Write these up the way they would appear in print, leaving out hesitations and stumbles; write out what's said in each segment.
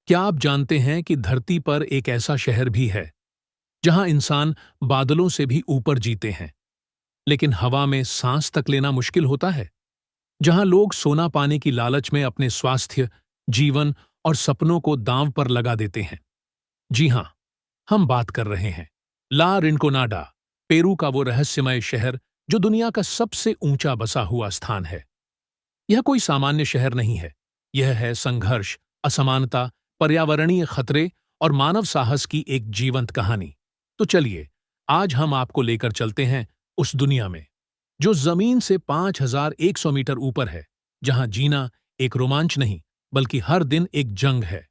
क्या आप जानते हैं कि धरती पर एक ऐसा शहर भी है जहां इंसान बादलों से भी ऊपर जीते हैं, लेकिन हवा में सांस तक लेना मुश्किल होता है? जहां लोग सोना पाने की लालच में अपने स्वास्थ्य, जीवन और सपनों को दांव पर लगा देते हैं। जी हां, हम बात कर रहे हैं ला रिंकोनाडा, पेरू का वो रहस्यमय शहर जो दुनिया का सबसे ऊंचा बसा हुआ स्थान है। यह कोई सामान्य शहर नहीं है। यह है संघर्ष, असमानता, पर्यावरणीय खतरे और मानव साहस की एक जीवंत कहानी। तो चलिए, आज हम आपको लेकर चलते हैं उस दुनिया में जो जमीन से 5100 मीटर ऊपर है, जहां जीना एक रोमांच नहीं बल्कि हर दिन एक जंग है।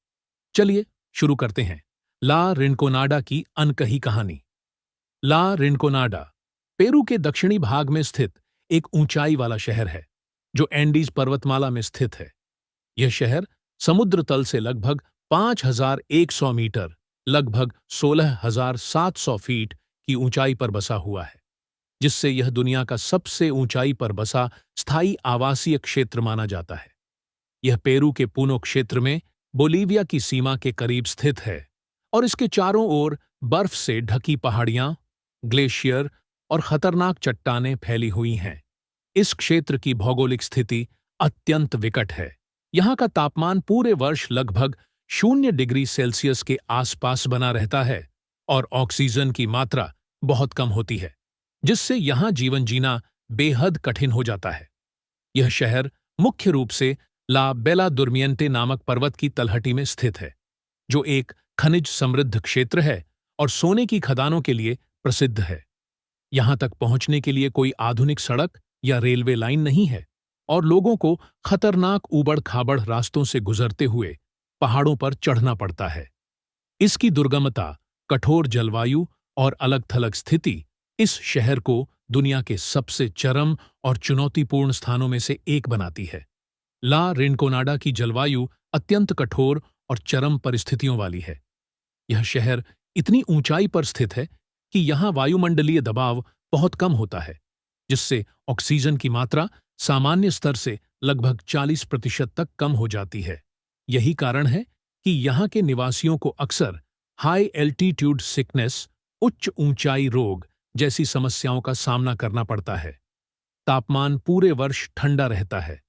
चलिए शुरू करते हैं ला रिंकोनाडा की अनकही कहानी। ला रिंकोनाडा पेरू के दक्षिणी भाग में स्थित एक ऊंचाई वाला शहर है जो एंडीज पर्वतमाला में स्थित है। यह शहर समुद्र तल से लगभग 5100 मीटर, लगभग 16,700 फीट की ऊंचाई पर बसा हुआ है, जिससे यह दुनिया का सबसे ऊंचाई पर बसा स्थायी आवासीय क्षेत्र माना जाता है। यह पेरू के पूनो क्षेत्र में बोलीविया की सीमा के करीब स्थित है और इसके चारों ओर बर्फ से ढकी पहाड़ियां, ग्लेशियर और खतरनाक चट्टानें फैली हुई हैं। इस क्षेत्र की भौगोलिक स्थिति अत्यंत विकट है। यहाँ का तापमान पूरे वर्ष लगभग 0 डिग्री सेल्सियस के आसपास बना रहता है और ऑक्सीजन की मात्रा बहुत कम होती है, जिससे यहाँ जीवन जीना बेहद कठिन हो जाता है। यह शहर मुख्य रूप से ला बेला दुर्मियंटे नामक पर्वत की तलहटी में स्थित है, जो एक खनिज समृद्ध क्षेत्र है और सोने की खदानों के लिए प्रसिद्ध है। यहाँ तक पहुंचने के लिए कोई आधुनिक सड़क या रेलवे लाइन नहीं है और लोगों को खतरनाक ऊबड़-खाबड़ रास्तों से गुजरते हुए पहाड़ों पर चढ़ना पड़ता है। इसकी दुर्गमता, कठोर जलवायु और अलग-थलग स्थिति इस शहर को दुनिया के सबसे चरम और चुनौतीपूर्ण स्थानों में से एक बनाती है। ला रिंकोनाडा की जलवायु अत्यंत कठोर और चरम परिस्थितियों वाली है। यह शहर इतनी ऊंचाई पर स्थित है कि यहाँ वायुमंडलीय दबाव बहुत कम होता है, जिससे ऑक्सीजन की मात्रा सामान्य स्तर से लगभग 40% तक कम हो जाती है। यही कारण है कि यहाँ के निवासियों को अक्सर हाई एल्टीट्यूड सिकनेस, उच्च ऊंचाई रोग जैसी समस्याओं का सामना करना पड़ता है। तापमान पूरे वर्ष ठंडा रहता है।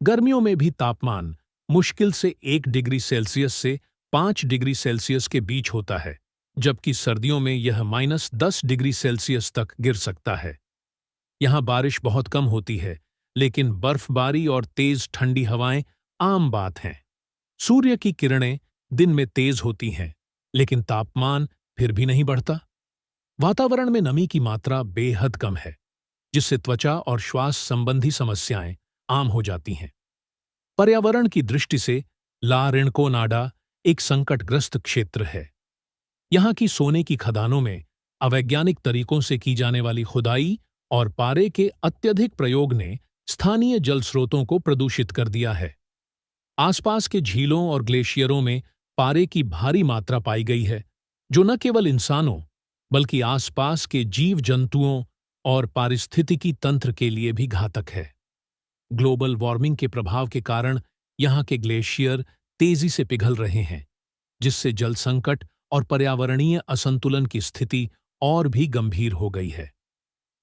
गर्मियों में भी तापमान मुश्किल से 1 डिग्री सेल्सियस से 5 डिग्री सेल्सियस के बीच होता है, जबकि सर्दियों में यह -10 डिग्री सेल्सियस तक गिर सकता है। यहाँ बारिश बहुत कम होती है, लेकिन बर्फबारी और तेज ठंडी हवाएं आम बात हैं। सूर्य की किरणें दिन में तेज होती हैं, लेकिन तापमान फिर भी नहीं बढ़ता। वातावरण में नमी की मात्रा बेहद कम है, जिससे त्वचा और श्वास संबंधी समस्याएं आम हो जाती हैं। पर्यावरण की दृष्टि से ला रिंकोनाडा एक संकटग्रस्त क्षेत्र है। यहाँ की सोने की खदानों में अवैज्ञानिक तरीकों से की जाने वाली खुदाई और पारे के अत्यधिक प्रयोग ने स्थानीय जल स्रोतों को प्रदूषित कर दिया है। आसपास के झीलों और ग्लेशियरों में पारे की भारी मात्रा पाई गई है, जो न केवल इंसानों बल्कि आसपास के जीव जंतुओं और पारिस्थितिकी तंत्र के लिए भी घातक है। ग्लोबल वार्मिंग के प्रभाव के कारण यहाँ के ग्लेशियर तेजी से पिघल रहे हैं, जिससे जल संकट और पर्यावरणीय असंतुलन की स्थिति और भी गंभीर हो गई है।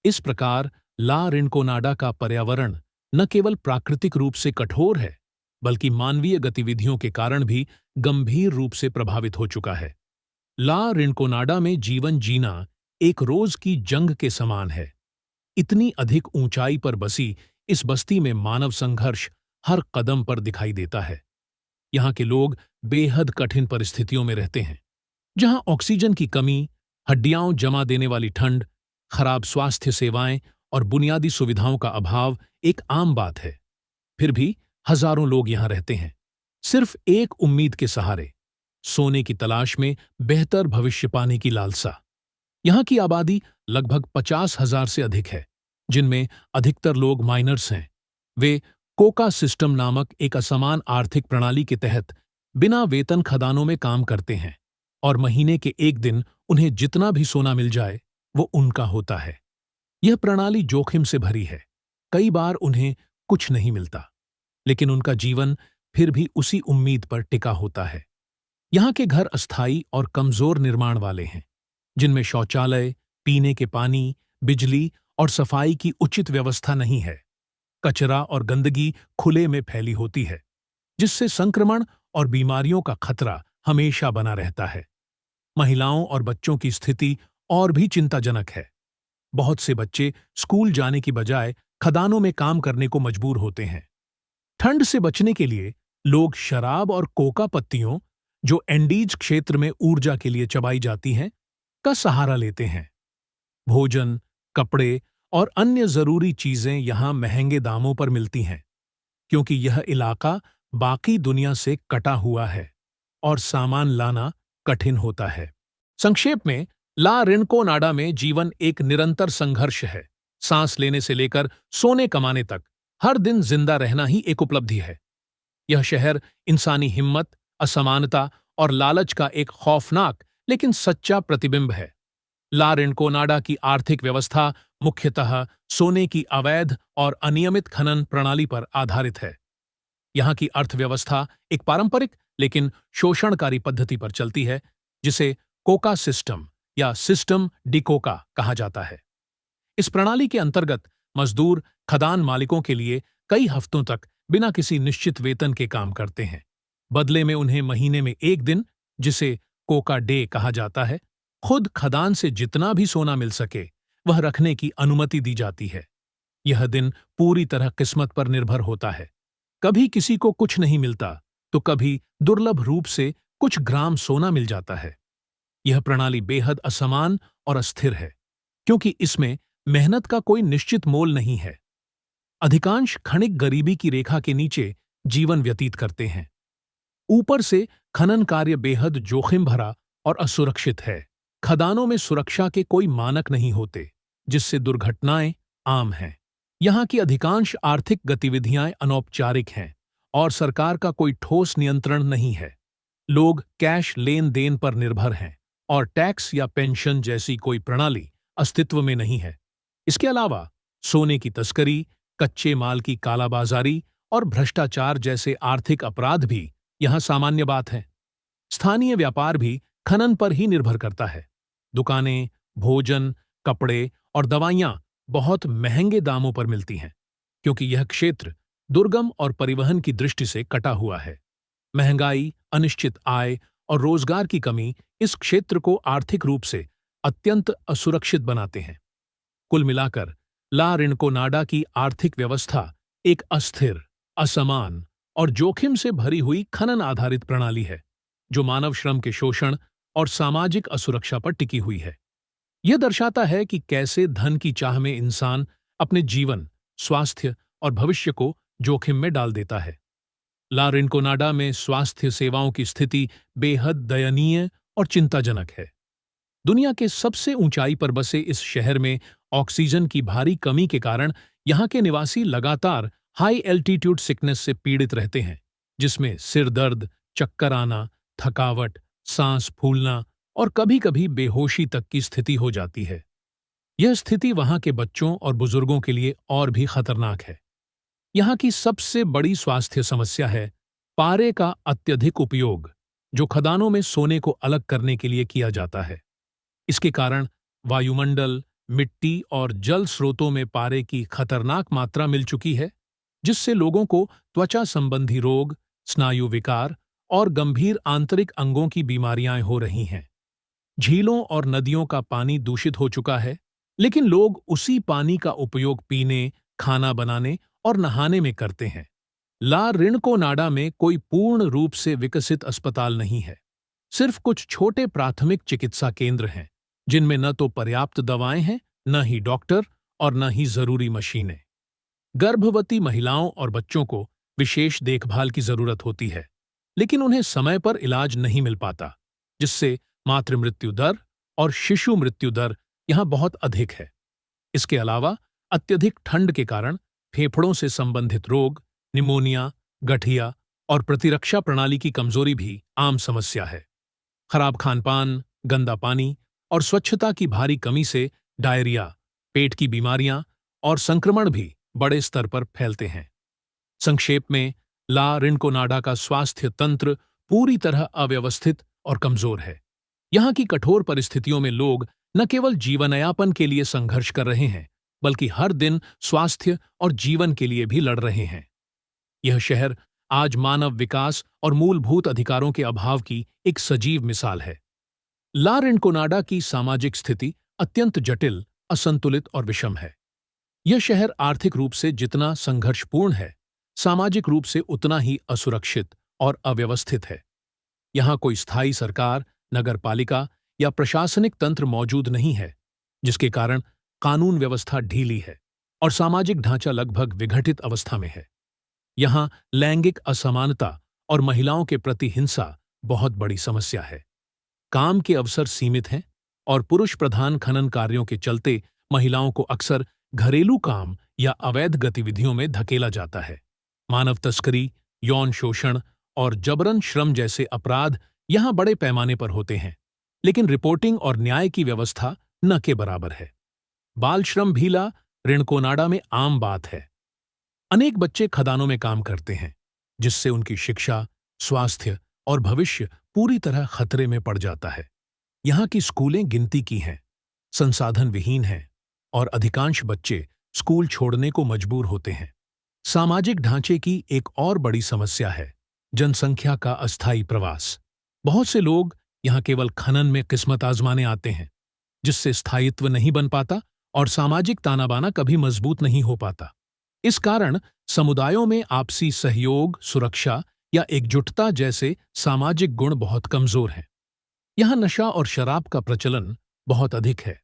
इस प्रकार ला रिंकोनाडा का पर्यावरण न केवल प्राकृतिक रूप से कठोर है, बल्कि मानवीय गतिविधियों के कारण भी गंभीर रूप से प्रभावित हो चुका है। ला रिंकोनाडा में जीवन जीना एक रोज की जंग के समान है। इतनी अधिक ऊंचाई पर बसी इस बस्ती में मानव संघर्ष हर कदम पर दिखाई देता है। यहाँ के लोग बेहद कठिन परिस्थितियों में रहते हैं, जहाँ ऑक्सीजन की कमी, हड्डियां जमा देने वाली ठंड, खराब स्वास्थ्य सेवाएं और बुनियादी सुविधाओं का अभाव एक आम बात है। फिर भी हजारों लोग यहाँ रहते हैं, सिर्फ एक उम्मीद के सहारे, सोने की तलाश में बेहतर भविष्य पाने की लालसा। यहाँ की आबादी लगभग 50,000 से अधिक है, जिनमें अधिकतर लोग माइनर्स हैं। वे कोका सिस्टम नामक एक असमान आर्थिक प्रणाली के तहत बिना वेतन खदानों में काम करते हैं और महीने के एक दिन उन्हें जितना भी सोना मिल जाए वो उनका होता है। यह प्रणाली जोखिम से भरी है। कई बार उन्हें कुछ नहीं मिलता, लेकिन उनका जीवन फिर भी उसी उम्मीद पर टिका होता है। यहाँ के घर अस्थायी और कमजोर निर्माण वाले हैं, जिनमें शौचालय, पीने के पानी, बिजली और सफाई की उचित व्यवस्था नहीं है। कचरा और गंदगी खुले में फैली होती है, जिससे संक्रमण और बीमारियों का खतरा हमेशा बना रहता है। महिलाओं और बच्चों की स्थिति और भी चिंताजनक है। बहुत से बच्चे स्कूल जाने की बजाय खदानों में काम करने को मजबूर होते हैं। ठंड से बचने के लिए लोग शराब और कोका पत्तियों, जो एंडीज क्षेत्र में ऊर्जा के लिए चबाई जाती हैं, का सहारा लेते हैं। भोजन, कपड़े और अन्य जरूरी चीजें यहां महंगे दामों पर मिलती हैं, क्योंकि यह इलाका बाकी दुनिया से कटा हुआ है और सामान लाना कठिन होता है। संक्षेप में, ला रिनकोनाडा में जीवन एक निरंतर संघर्ष है। सांस लेने से लेकर सोने कमाने तक हर दिन जिंदा रहना ही एक उपलब्धि है। यह शहर इंसानी हिम्मत, असमानता और लालच का एक खौफनाक लेकिन सच्चा प्रतिबिंब है। ला रिनकोनाडा की आर्थिक व्यवस्था मुख्यतः सोने की अवैध और अनियमित खनन प्रणाली पर आधारित है। यहाँ की अर्थव्यवस्था एक पारंपरिक लेकिन शोषणकारी पद्धति पर चलती है, जिसे कोका सिस्टम या सिस्टम डी कोका कहा जाता है। इस प्रणाली के अंतर्गत मजदूर खदान मालिकों के लिए कई हफ्तों तक बिना किसी निश्चित वेतन के काम करते हैं। बदले में उन्हें महीने में एक दिन, जिसे कोका डे कहा जाता है, खुद खदान से जितना भी सोना मिल सके वह रखने की अनुमति दी जाती है। यह दिन पूरी तरह किस्मत पर निर्भर होता है। कभी किसी को कुछ नहीं मिलता, तो कभी दुर्लभ रूप से कुछ ग्राम सोना मिल जाता है। यह प्रणाली बेहद असमान और अस्थिर है, क्योंकि इसमें मेहनत का कोई निश्चित मोल नहीं है। अधिकांश खनिक गरीबी की रेखा के नीचे जीवन व्यतीत करते हैं। ऊपर से खनन कार्य बेहद जोखिम भरा और असुरक्षित है। खदानों में सुरक्षा के कोई मानक नहीं होते, जिससे दुर्घटनाएं आम हैं। यहाँ की अधिकांश आर्थिक गतिविधियां अनौपचारिक हैं और सरकार का कोई ठोस नियंत्रण नहीं है। लोग कैश लेन देन पर निर्भर हैं और टैक्स या पेंशन जैसी कोई प्रणाली अस्तित्व में नहीं है। इसके अलावा सोने की तस्करी, कच्चे माल की कालाबाजारी और भ्रष्टाचार जैसे आर्थिक अपराध भी यहाँ सामान्य बात है। स्थानीय व्यापार भी खनन पर ही निर्भर करता है। दुकानें, भोजन, कपड़े और दवाइयां बहुत महंगे दामों पर मिलती हैं, क्योंकि यह क्षेत्र दुर्गम और परिवहन की दृष्टि से कटा हुआ है। महंगाई, अनिश्चित आय और रोजगार की कमी इस क्षेत्र को आर्थिक रूप से अत्यंत असुरक्षित बनाते हैं। कुल मिलाकर ला रिनकोनाडा की आर्थिक व्यवस्था एक अस्थिर, असमान और जोखिम से भरी हुई खनन आधारित प्रणाली है, जो मानव श्रम के शोषण और सामाजिक असुरक्षा पर टिकी हुई है। यह दर्शाता है कि कैसे धन की चाह में इंसान अपने जीवन, स्वास्थ्य और भविष्य को जोखिम में डाल देता है। ला रिनकोनाडा में स्वास्थ्य सेवाओं की स्थिति बेहद दयनीय और चिंताजनक है। दुनिया के सबसे ऊंचाई पर बसे इस शहर में ऑक्सीजन की भारी कमी के कारण यहाँ के निवासी लगातार हाई एल्टीट्यूड सिकनेस से पीड़ित रहते हैं, जिसमें सिर दर्द, चक्कर आना, थकावट, सांस फूलना और कभी-कभी बेहोशी तक की स्थिति हो जाती है। यह स्थिति वहां के बच्चों और बुजुर्गों के लिए और भी खतरनाक है। यहाँ की सबसे बड़ी स्वास्थ्य समस्या है पारे का अत्यधिक उपयोग, जो खदानों में सोने को अलग करने के लिए किया जाता है। इसके कारण वायुमंडल, मिट्टी और जल स्रोतों में पारे की खतरनाक मात्रा मिल चुकी है, जिससे लोगों को त्वचा संबंधी रोग, स्नायु विकार और गंभीर आंतरिक अंगों की बीमारियां हो रही हैं। झीलों और नदियों का पानी दूषित हो चुका है, लेकिन लोग उसी पानी का उपयोग पीने, खाना बनाने और नहाने में करते हैं। ला रिनकोनाडा में कोई पूर्ण रूप से विकसित अस्पताल नहीं है। सिर्फ कुछ छोटे प्राथमिक चिकित्सा केंद्र हैं, जिनमें न तो पर्याप्त दवाएं हैं, न ही डॉक्टर और न ही जरूरी मशीनें। गर्भवती महिलाओं और बच्चों को विशेष देखभाल की जरूरत होती है, लेकिन उन्हें समय पर इलाज नहीं मिल पाता, जिससे मातृ मृत्यु दर और शिशु मृत्यु दर यहाँ बहुत अधिक है। इसके अलावा अत्यधिक ठंड के कारण फेफड़ों से संबंधित रोग, निमोनिया, गठिया और प्रतिरक्षा प्रणाली की कमजोरी भी आम समस्या है। खराब खानपान, गंदा पानी और स्वच्छता की भारी कमी से डायरिया, पेट की बीमारियां और संक्रमण भी बड़े स्तर पर फैलते हैं। संक्षेप में, ला रिनकोनाडा का स्वास्थ्य तंत्र पूरी तरह अव्यवस्थित और कमजोर है। यहाँ की कठोर परिस्थितियों में लोग न केवल जीवनयापन के लिए संघर्ष कर रहे हैं, बल्कि हर दिन स्वास्थ्य और जीवन के लिए भी लड़ रहे हैं। यह शहर आज मानव विकास और मूलभूत अधिकारों के अभाव की एक सजीव मिसाल है। ला रिंकोनाडा की सामाजिक स्थिति अत्यंत जटिल, असंतुलित और विषम है। यह शहर आर्थिक रूप से जितना संघर्षपूर्ण है, सामाजिक रूप से उतना ही असुरक्षित और अव्यवस्थित है। यहाँ कोई स्थायी सरकार, नगरपालिका या प्रशासनिक तंत्र मौजूद नहीं है, जिसके कारण कानून व्यवस्था ढीली है और सामाजिक ढांचा लगभग विघटित अवस्था में है। यहाँ लैंगिक असमानता और महिलाओं के प्रति हिंसा बहुत बड़ी समस्या है। काम के अवसर सीमित हैं और पुरुष प्रधान खनन कार्यों के चलते महिलाओं को अक्सर घरेलू काम या अवैध गतिविधियों में धकेला जाता है। मानव तस्करी, यौन शोषण और जबरन श्रम जैसे अपराध यहाँ बड़े पैमाने पर होते हैं, लेकिन रिपोर्टिंग और न्याय की व्यवस्था न के बराबर है। बाल श्रम भी ला रिंकोनाडा में आम बात है। अनेक बच्चे खदानों में काम करते हैं, जिससे उनकी शिक्षा, स्वास्थ्य और भविष्य पूरी तरह खतरे में पड़ जाता है। यहाँ की स्कूलें गिनती की हैं, संसाधन विहीन हैं और अधिकांश बच्चे स्कूल छोड़ने को मजबूर होते हैं। सामाजिक ढांचे की एक और बड़ी समस्या है जनसंख्या का अस्थायी प्रवास। बहुत से लोग यहाँ केवल खनन में किस्मत आजमाने आते हैं, जिससे स्थायित्व नहीं बन पाता और सामाजिक तानाबाना कभी मजबूत नहीं हो पाता। इस कारण समुदायों में आपसी सहयोग, सुरक्षा या एकजुटता जैसे सामाजिक गुण बहुत कमजोर हैं। यहाँ नशा और शराब का प्रचलन बहुत अधिक है।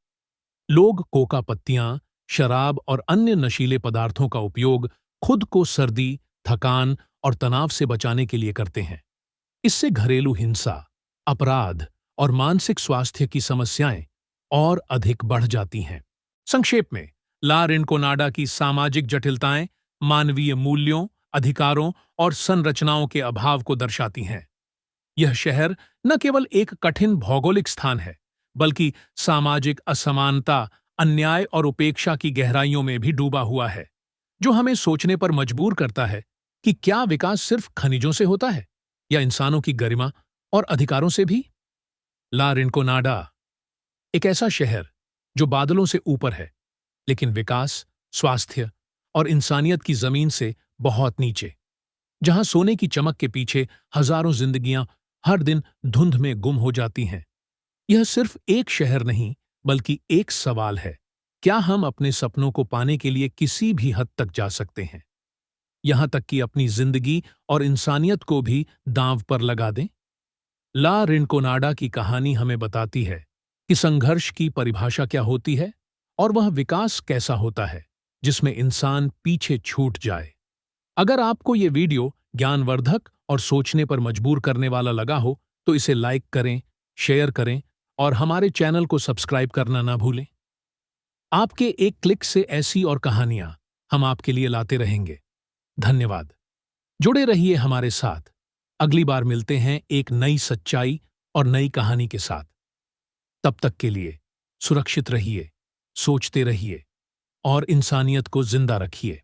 लोग कोका पत्तियां, शराब और अन्य नशीले पदार्थों का उपयोग खुद को सर्दी, थकान और तनाव से बचाने के लिए करते हैं। इससे घरेलू हिंसा, अपराध और मानसिक स्वास्थ्य की समस्याएं और अधिक बढ़ जाती हैं। संक्षेप में, ला रिंकोनाडा की सामाजिक जटिलताएं मानवीय मूल्यों, अधिकारों और संरचनाओं के अभाव को दर्शाती हैं। यह शहर न केवल एक कठिन भौगोलिक स्थान है, बल्कि सामाजिक असमानता, अन्याय और उपेक्षा की गहराइयों में भी डूबा हुआ है, जो हमें सोचने पर मजबूर करता है कि क्या विकास सिर्फ खनिजों से होता है या इंसानों की गरिमा और अधिकारों से भी। ला रिंकोनाडा एक ऐसा शहर जो बादलों से ऊपर है, लेकिन विकास, स्वास्थ्य और इंसानियत की जमीन से बहुत नीचे, जहां सोने की चमक के पीछे हजारों जिंदगियां हर दिन धुंध में गुम हो जाती हैं। यह सिर्फ एक शहर नहीं, बल्कि एक सवाल है, क्या हम अपने सपनों को पाने के लिए किसी भी हद तक जा सकते हैं, यहां तक कि अपनी जिंदगी और इंसानियत को भी दांव पर लगा दें? ला रिंकोनाडा की कहानी हमें बताती है कि संघर्ष की परिभाषा क्या होती है और वह विकास कैसा होता है जिसमें इंसान पीछे छूट जाए। अगर आपको ये वीडियो ज्ञानवर्धक और सोचने पर मजबूर करने वाला लगा हो, तो इसे लाइक करें, शेयर करें और हमारे चैनल को सब्सक्राइब करना ना भूलें। आपके एक क्लिक से ऐसी और कहानियां हम आपके लिए लाते रहेंगे। धन्यवाद। जुड़े रहिए हमारे साथ। अगली बार मिलते हैं एक नई सच्चाई और नई कहानी के साथ। तब तक के लिए सुरक्षित रहिए, सोचते रहिए और इंसानियत को जिंदा रखिए।